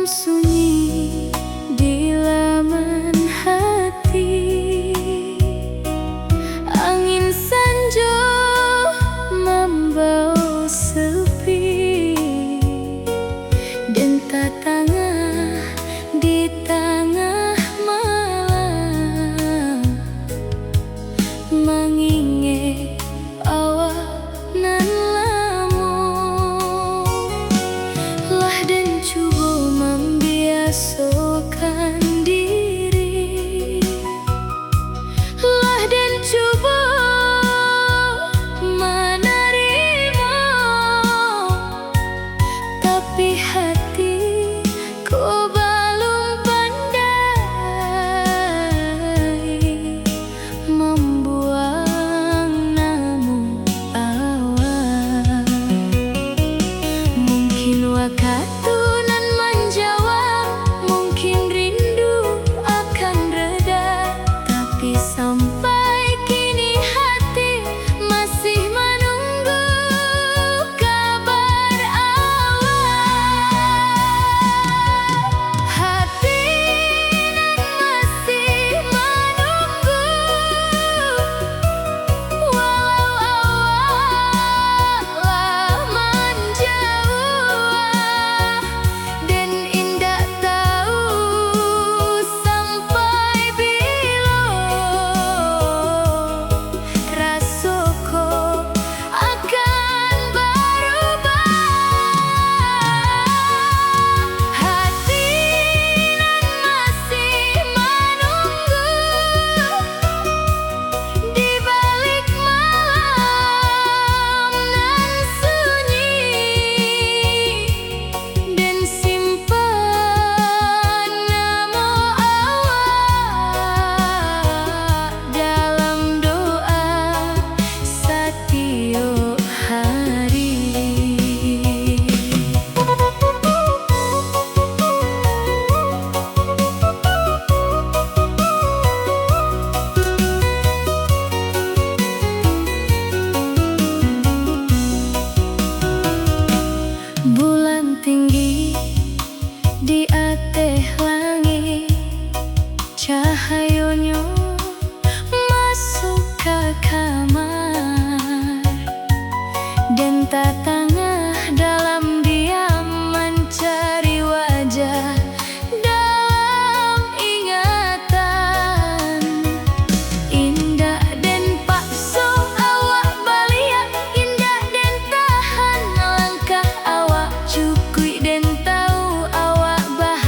sunyi di laman hati, angin sanjo membawa sepi, dan tatangah di tengah malam mengingat awak nan lamun lah, dan cuba membiasakan diri lah, dan cuba menerima, tapi hati ku belum pandai membuang namun awal. Mungkin waktu nan menjawab, mungkin rindu akan reda, tapi sampai kini hati masih menunggu kabar awal. Hati nan masih menunggu, walau awal lah menjauh, dan indah tahu sampai bila rasaku akan berubah. Hati nan masih menunggu di balik malam nan sunyi, dan simpan nama awak dalam doa setiap hari. Bulan tinggi di atas langit, cahayanya masuk ke kamar, dan tatangah dalam diam mencari wajah dalam ingatan. Indah dan paksa awak baliak, indah dan tahan langkah awak, cukui dan tahu awak bahagia.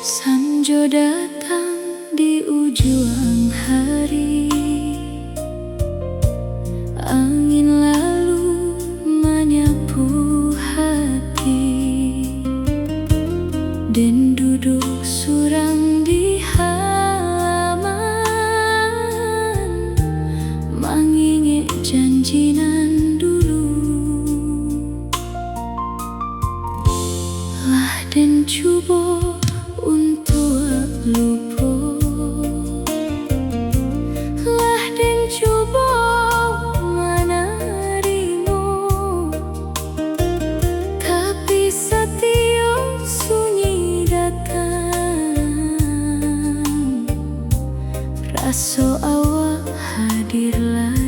Sanjo datang di ujung hari, angin lalu menyapu hati, dan duduk suram di halaman, mengingat janjinan dulu. Lah dan coba untuk lupa, lah dan coba menerima, tapi setiap sunyi datang, rasa awak hadir lagi.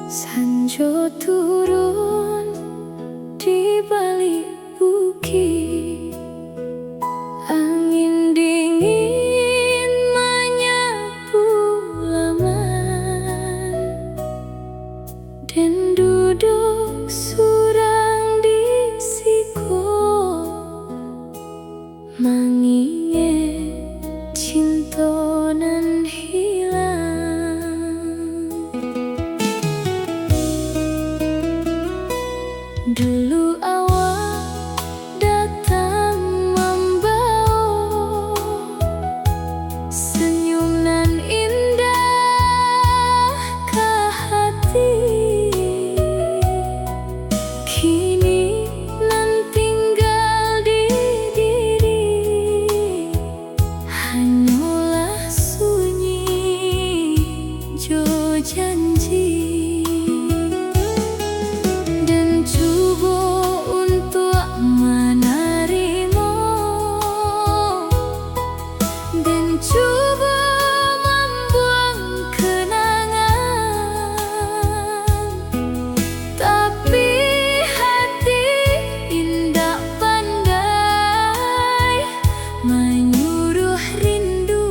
Sanjo turun di balik bukit, angin dingin menyapu laman, dan duduk surang di siko mengingat cinta nan hilang. Dulu awak datang membawa senyum nan indah ke hati. Kini nan tinggal di diri hanyalah sunyi jo janji. Coba membuang kenangan, tapi hati indah pandai menyuruh rindu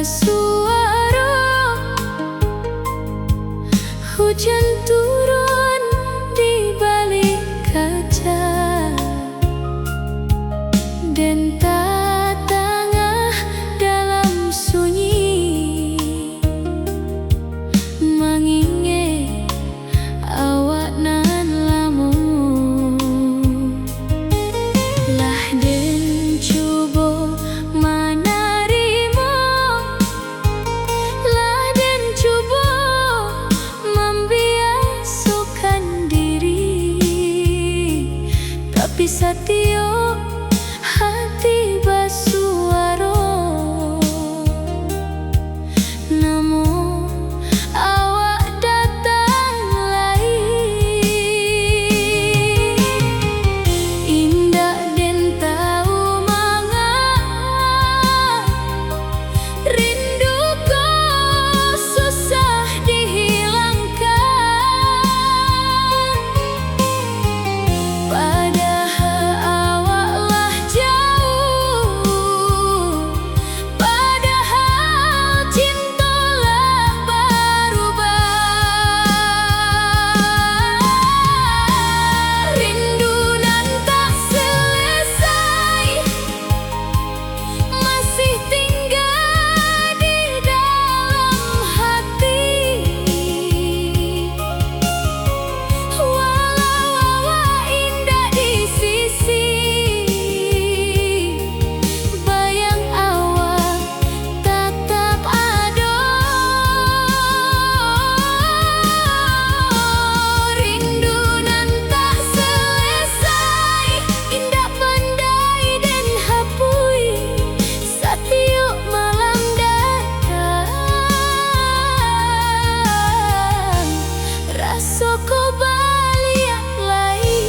suara hujan turun di balik kaca, dan tengah dalam sunyi mengingat awak nan lamun lah den cuba menerima, lah den cuba membiasakan diri, tapi satyo hati basuara, namun awak datang lagi. Indah den tahu mangat, rinduku susah dihilangkan, padahal awaklah jauh, padahal cintalah berubah. Rindu nan tak selesai masih tinggal di dalam hati, walau awak indah di sisi, bayang awak tetap ada. Rindu nan tak selesai, indah pandai dan hapui, satyo malam datang, rasa ko baliak lagi.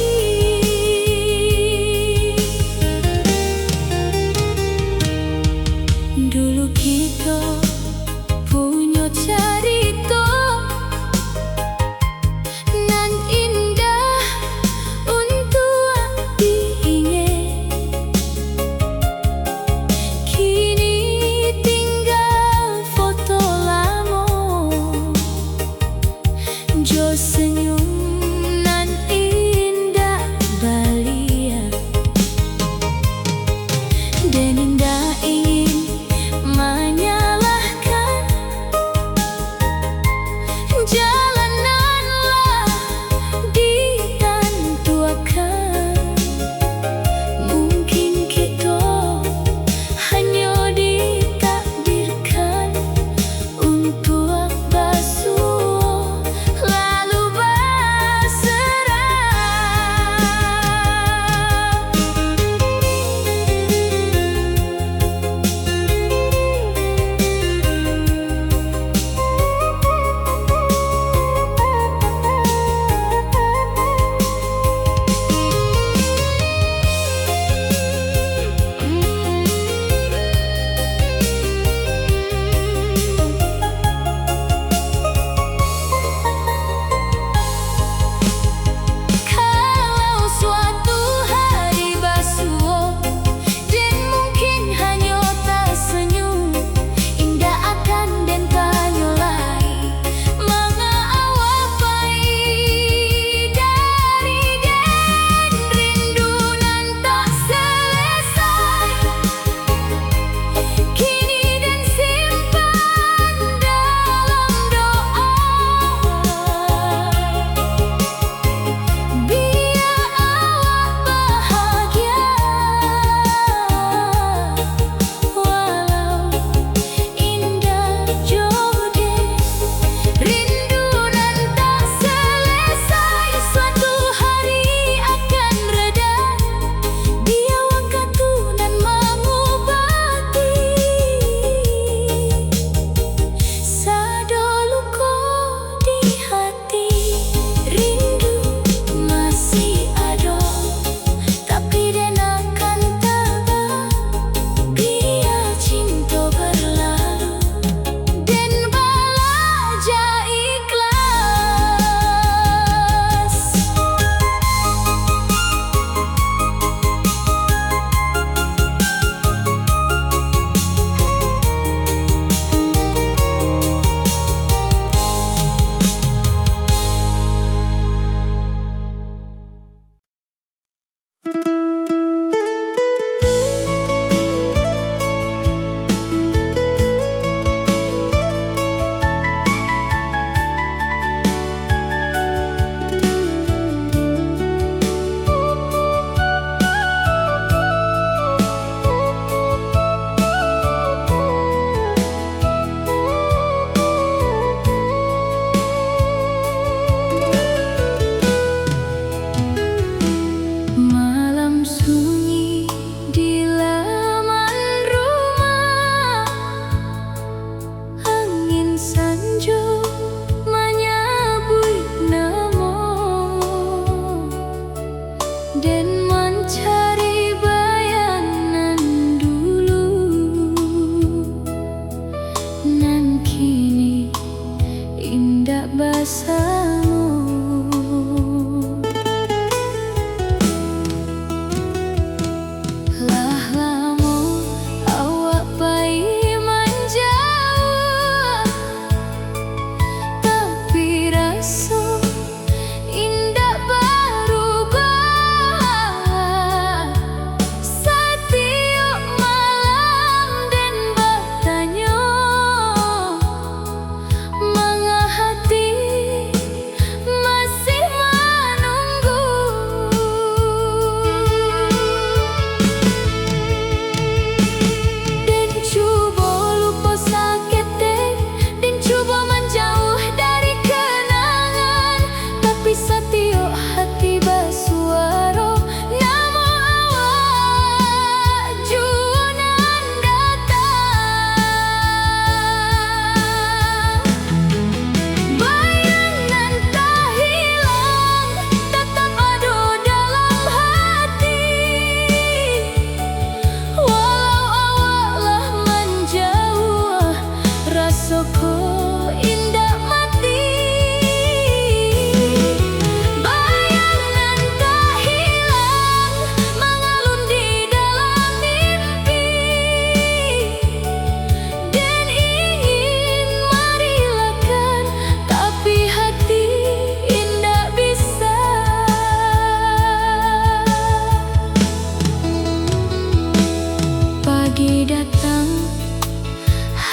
Dulu kita punya cerita nan indah untuk diingat, kini tinggal foto lama, jo senyum nan indah baliak, dan indah ingin menyala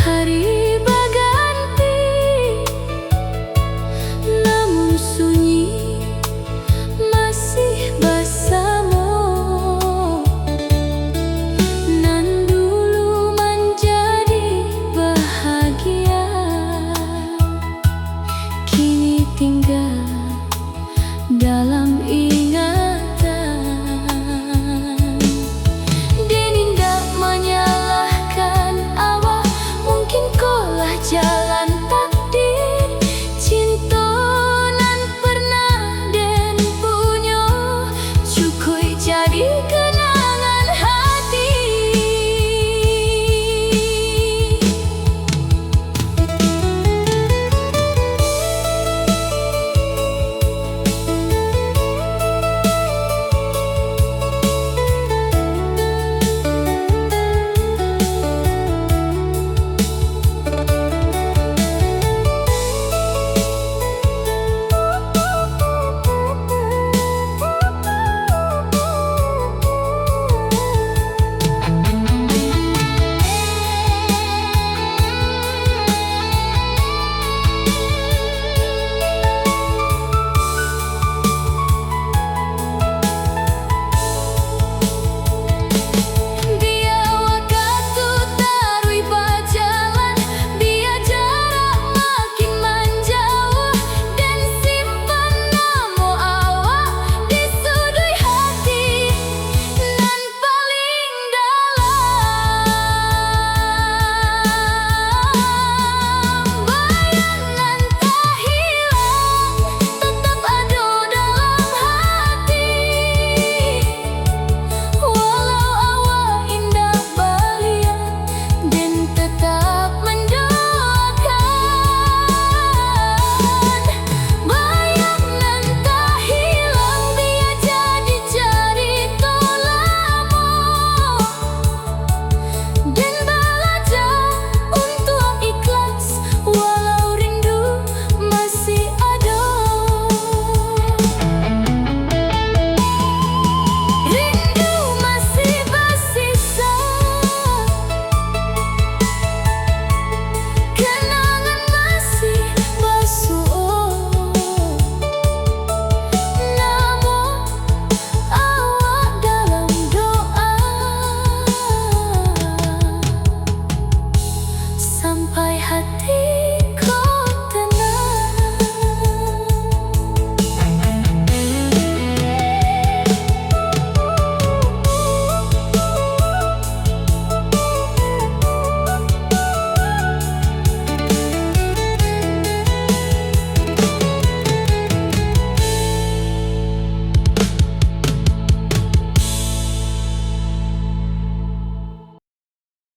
Hari